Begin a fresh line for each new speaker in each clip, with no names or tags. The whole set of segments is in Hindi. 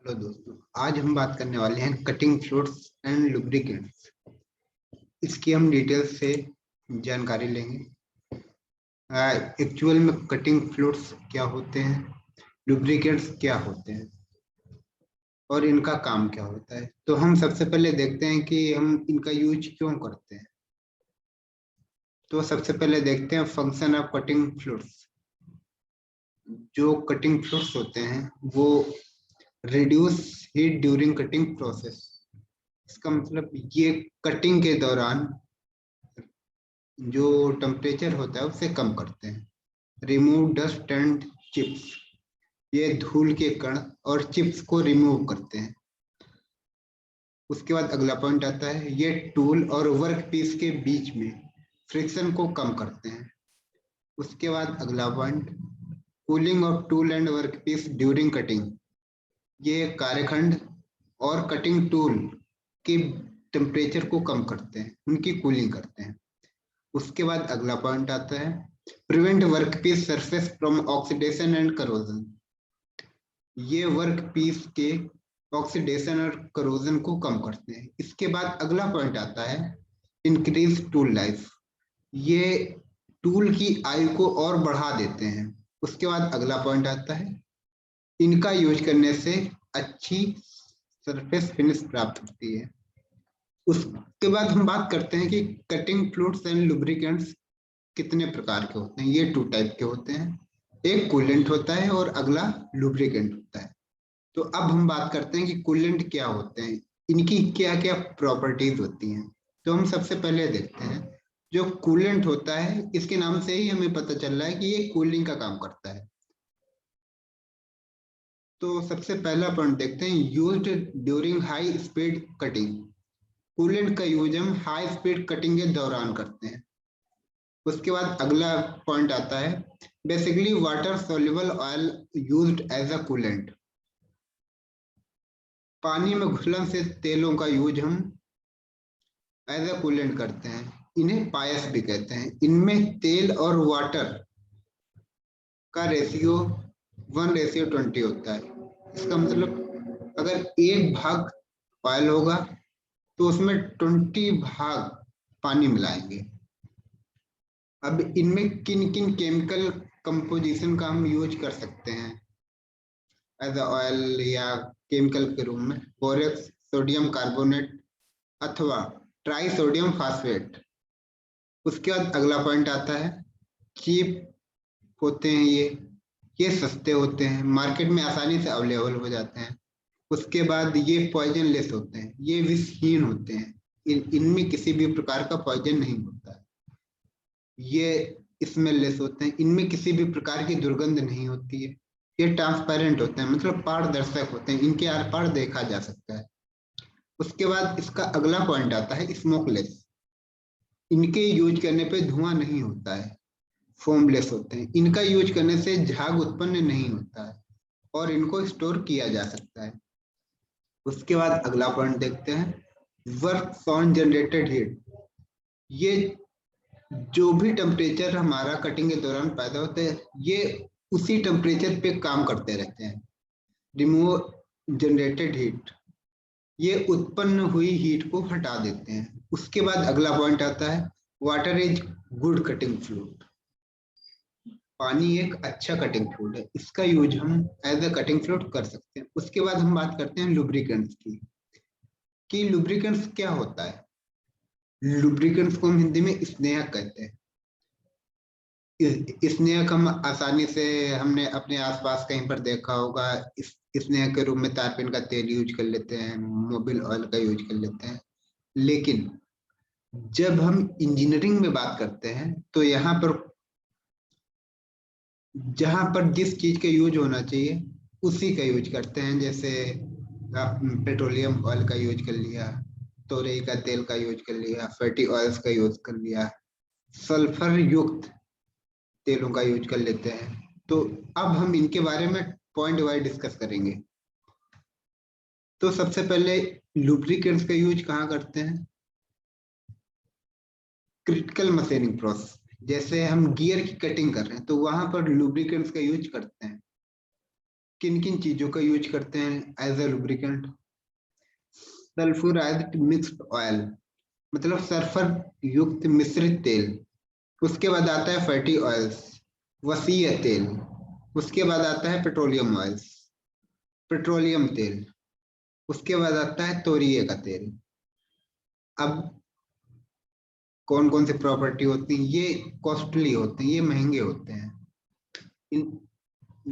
हेलो दोस्तों, आज हम बात करने वाले हैं कटिंग फ्लूइड्स एंड लुब्रिकेंट्स। इसकी हम डिटेल से जानकारी लेंगे। एक्चुअल में कटिंग फ्लूइड्स क्या होते हैं, लुब्रिकेंट्स क्या होते हैं और इनका काम क्या होता है। तो हम सबसे पहले देखते हैं कि हम इनका यूज क्यों करते हैं। तो सबसे पहले देखते हैं फंक्शन ऑफ कटिंग फ्लूइड्स। जो कटिंग फ्लूइड्स होते हैं वो reduce heat during cutting process. इसका मतलब ये कटिंग के दौरान जो टेम्परेचर होता है उसे कम करते हैं। रिमूव डस्ट एंड चिप्स, ये धूल के कण और चिप्स को रिमूव करते हैं। उसके बाद अगला पॉइंट आता है, ये टूल और वर्क पीस के बीच में फ्रिक्शन को कम करते हैं। उसके बाद अगला point, cooling of tool and work piece during cutting, ये कार्यखंड और कटिंग टूल के टेम्परेचर को कम करते हैं, उनकी कूलिंग करते हैं। उसके बाद अगला पॉइंट आता है, prevent workpiece surface from oxidation and corrosion, ये वर्कपीस के ऑक्सीडेशन और करोजन को कम करते हैं। इसके बाद अगला पॉइंट आता है, इंक्रीज टूल लाइफ, ये टूल की आयु को और बढ़ा देते हैं। उसके बाद अगला पॉइंट आता है, इनका यूज करने से अच्छी सरफेस फिनिश प्राप्त होती है। उसके बाद हम बात करते हैं कि कटिंग फ्लूइड्स एंड लुब्रिकेंट्स कितने प्रकार के होते हैं। ये 2 टाइप के होते हैं, एक कूलेंट होता है और अगला लुब्रिकेंट होता है। तो अब हम बात करते हैं कि कूलेंट क्या होते हैं, इनकी क्या क्या प्रॉपर्टीज होती हैं। तो हम सबसे पहले देखते हैं, जो कूलेंट होता है इसके नाम से ही हमें पता चल रहा है कि ये कूलिंग का काम करता है। तो सबसे पहला पॉइंट देखते हैं, used during high speed cutting. Coolant का यूज हम हाई स्पीड कटिंग के दौरान करते हैं। उसके बाद अगला पॉइंट आता है, basically water soluble oil used as a coolant. पानी में घुलनशील से तेलों का यूज हम एज अ कूलेंट करते हैं। इन्हें पायस भी कहते हैं। इनमें तेल और वाटर का रेशियो 1:20 होता है। इसका मतलब अगर 1 भाग ऑयल होगा तो उसमें 20 भाग पानी मिलाएंगे। अब इनमें किन किन केमिकल कंपोजिशन का हम यूज कर सकते हैं एज ऑयल या केमिकल के रूप में, बोरेक्स, सोडियम कार्बोनेट अथवा ट्राई सोडियम फास्फेट। उसके बाद अगला पॉइंट आता है, चीप होते हैं ये सस्ते होते हैं, मार्केट में आसानी से अवेलेबल हो जाते हैं। उसके बाद ये पॉइजनलेस होते हैं, ये विषहीन होते हैं, इनमें किसी भी प्रकार का पॉइजन नहीं होता है। ये स्मेललेस होते हैं, इनमें किसी भी प्रकार की दुर्गंध नहीं होती है। ये ट्रांसपेरेंट होते हैं, मतलब पारदर्शक होते हैं, इनके आर पार देखा जा सकता है। उसके बाद इसका अगला पॉइंट आता है, स्मोकलेस। इनके यूज करने पे धुआं नहीं होता है। फोमलेस होते हैं, इनका यूज करने से झाग उत्पन्न नहीं होता है और इनको स्टोर किया जा सकता है। उसके बाद अगला पॉइंट देखते हैं, वर्क ऑन जनरेटेड हीट। ये जो भी टेम्परेचर हमारा कटिंग के दौरान पैदा होते हैं, ये उसी टेम्परेचर पे काम करते रहते हैं। रिमूव जनरेटेड हीट, ये उत्पन्न हुई हीट को हटा देते हैं। उसके बाद अगला पॉइंट आता है, water is good cutting fluid. पानी एक अच्छा कटिंग फ्लूइड है, इसका यूज हम एज अ कटिंग फ्लूइड कर सकते हैं। उसके बाद हम बात करते हैं लुब्रिकेंट्स की, कि लुब्रिकेंट्स क्या होता है। लुब्रिकेंट्स को हम हिंदी में स्नेहक कहते हैं। स्नेहक हम आसानी से हमने अपने आसपास कहीं पर देखा होगा, स्नेहक के रूप में तारपीन का तेल यूज कर लेते हैं, मोबिल ऑयल का यूज कर लेते हैं। लेकिन जब हम इंजीनियरिंग में बात करते हैं तो यहाँ पर जहां पर जिस चीज का यूज होना चाहिए उसी का यूज करते हैं। जैसे आप पेट्रोलियम ऑयल का यूज कर लिया, तोरई का तेल का यूज कर लिया, फैटी ऑयल्स का यूज कर लिया, सल्फर युक्त तेलों का यूज कर लेते हैं। तो अब हम इनके बारे में पॉइंट वाइज डिस्कस करेंगे। तो सबसे पहले लुब्रिकेंट्स का यूज कहाँ करते हैं, क्रिटिकल मशीनिंग प्रोसेस। जैसे हम गियर की कटिंग कर रहे हैं तो वहां पर लुब्रिकेंट्स का यूज करते हैं। किन किन चीजों का यूज करते हैं as a lubricant? Sulphurised mixed oil, मतलब सल्फर युक्त मिश्रित तेल। उसके बाद आता है फैटी ऑयल्स, वसीय तेल। उसके बाद आता है पेट्रोलियम ऑयल्स, पेट्रोलियम तेल। उसके बाद आता है तोरिये का तेल। अब कौन कौन सी प्रॉपर्टी होती है? ये कॉस्टली होते हैं, ये महंगे होते हैं।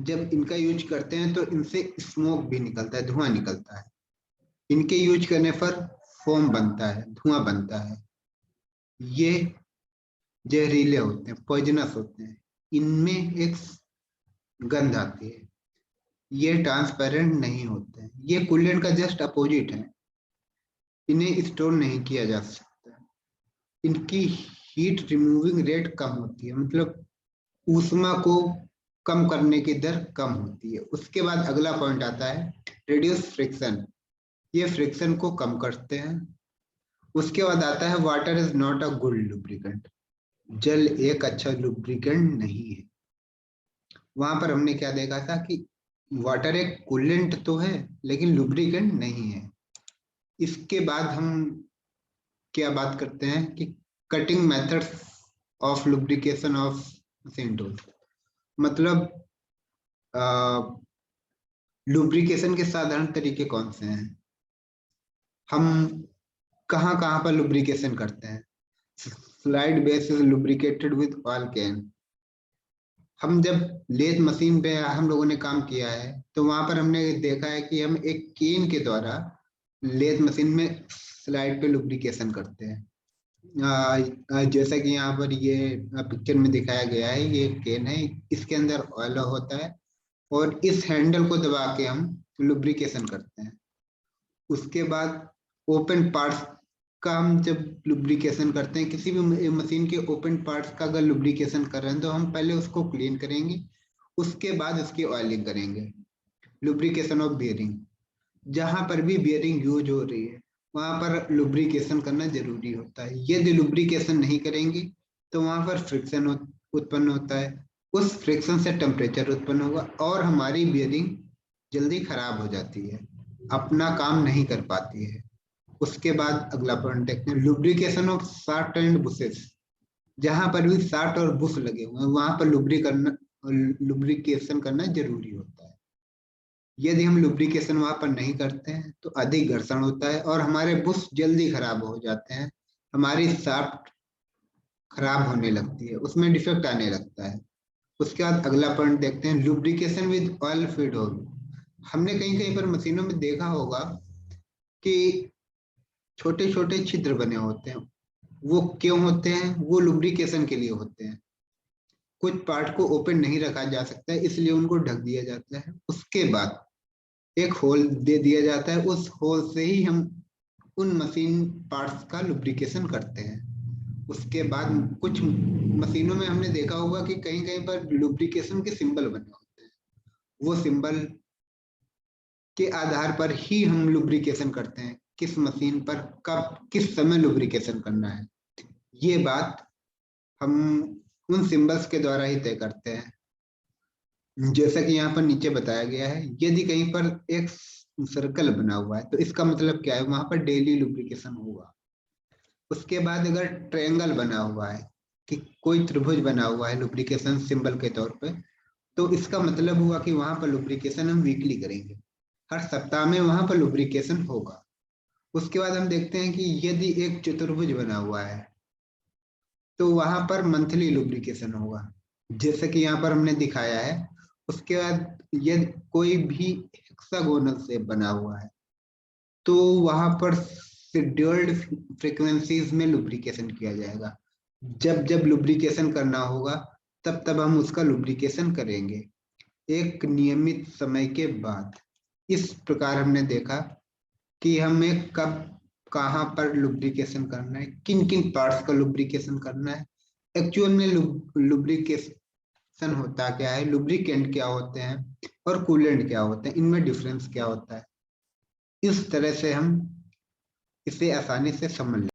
जब इनका यूज करते हैं तो इनसे स्मोक भी निकलता है, धुआं निकलता है। इनके यूज करने पर फोम बनता है, धुआं बनता है। ये जहरीले होते हैं, पॉइजनस होते हैं। इनमें एक गंध आती है। ये ट्रांसपेरेंट नहीं होते हैं, ये कूलेंट का जस्ट अपोजिट है। इन्हें स्टोर नहीं किया जा सकता। इनकी हीट रिमूविंग रेट कम होती है, मतलब ऊष्मा को कम करने की दर कम होती है। उसके बाद अगला पॉइंट आता है रिड्यूस फ्रिक्शन, ये फ्रिक्शन को कम करते हैं। उसके बाद आता है water is not a good lubricant, जल एक अच्छा लुब्रिकेंट नहीं है। वहां पर हमने क्या देखा था कि वाटर एक कूलेंट तो है लेकिन लुब्रिकेंट नहीं है। इसके बाद हम क्या बात करते हैं कि cutting methods of lubrication of machine tool, मतलब लुब्रिकेशन के साधारण तरीके कौन से हैं? हम कहाँ कहाँ पर लुब्रिकेशन करते हैं? Slide base is lubricated with oil can. हम जब लेथ मशीन पे हम लोगों ने काम किया है तो वहां पर हमने देखा है कि हम एक केन के द्वारा लेथ मशीन में स्लाइड पे लुब्रिकेशन करते हैं। जैसा कि यहाँ पर ये पिक्चर में दिखाया गया है, ये केन है, इसके अंदर ऑयल होता है और इस हैंडल को दबा के हम लुब्रिकेशन करते हैं। उसके बाद ओपन पार्ट्स का हम जब लुब्रिकेशन करते हैं, किसी भी मशीन के ओपन पार्ट्स का अगर लुब्रिकेशन कर रहे हैं तो हम पहले उसको क्लीन करेंगे, उसके बाद उसकी ऑयलिंग करेंगे। लुब्रिकेशन ऑफ बियरिंग, जहां पर भी बियरिंग यूज हो रही है वहां पर लुब्रिकेशन करना जरूरी होता है। यदि लुब्रिकेशन नहीं करेंगे तो वहां पर फ्रिक्शन उत्पन्न होता है। उस फ्रिक्शन से टेम्परेचर उत्पन्न होगा और हमारी बियरिंग जल्दी खराब हो जाती है, अपना काम नहीं कर पाती है। उसके बाद अगला पॉइंट देखते हैं lubrication of shaft and bushes. जहां पर भी शाफ्ट और बुश लगे हुए हैं वहां पर लुब्रिकेशन करना जरूरी होता है। यदि हम लुब्रिकेशन वहां पर नहीं करते हैं तो अधिक घर्षण होता है और हमारे बुश जल्दी खराब हो जाते हैं, हमारी शाफ्ट खराब होने लगती है, उसमें डिफेक्ट आने लगता है। उसके बाद अगला पॉइंट देखते हैं lubrication with oil feed hole. हमने कहीं कहीं पर मशीनों में देखा होगा कि छोटे छोटे छिद्र बने होते हैं। वो क्यों होते हैं? वो लुब्रिकेशन के लिए होते हैं। कुछ पार्ट को ओपन नहीं रखा जा सकता है इसलिए उनको ढक दिया जाता है। उसके बाद एक होल दे दिया जाता है, उस होल से ही हम उन मशीन पार्ट्स का लुब्रिकेशन करते हैं। उसके बाद कुछ मशीनों में हमने देखा होगा कि कहीं कहीं पर लुब्रिकेशन के सिंबल बने होते हैं। वो सिंबल के आधार पर ही हम लुब्रिकेशन करते हैं, किस मशीन पर कब किस समय लुब्रिकेशन करना है। ये बात हम उन सिंबल्स के द्वारा ही तय करते हैं। जैसा कि यहाँ पर नीचे बताया गया है, यदि कहीं पर एक सर्कल बना हुआ है तो इसका मतलब क्या है? वहां पर डेली लुब्रिकेशन होगा। उसके बाद अगर ट्रायंगल बना हुआ है कि कोई त्रिभुज बना हुआ है लुब्रिकेशन सिंबल के तौर पे, तो इसका मतलब हुआ कि वहां पर लुब्रिकेशन हम वीकली करेंगे, हर सप्ताह में वहां पर लुब्रिकेशन होगा। उसके बाद हम देखते हैं कि यदि एक चतुर्भुज बना हुआ है तो वहां पर मंथली लुब्रिकेशन होगा, जैसे कि यहाँ पर हमने दिखाया है। उसके बाद यदि कोई भी हेक्सागोनल शेप बना हुआ है तो वहां पर शेड्यूल्ड फ्रीक्वेंसीज में लुब्रिकेशन किया जाएगा। जब जब लुब्रिकेशन करना होगा तब तब हम उसका लुब्रिकेशन करेंगे एक नियमित समय के बाद। इस प्रकार हमने देखा कि हमें कब कहाँ पर लुब्रिकेशन करना है, किन किन पार्ट्स का लुब्रिकेशन करना है, एक्चुअल में लुब्रिकेशन होता क्या है, लुब्रिकेंट क्या होते हैं और कूलेंट क्या होते हैं, इनमें डिफरेंस क्या होता है। इस तरह से हम इसे आसानी से समझ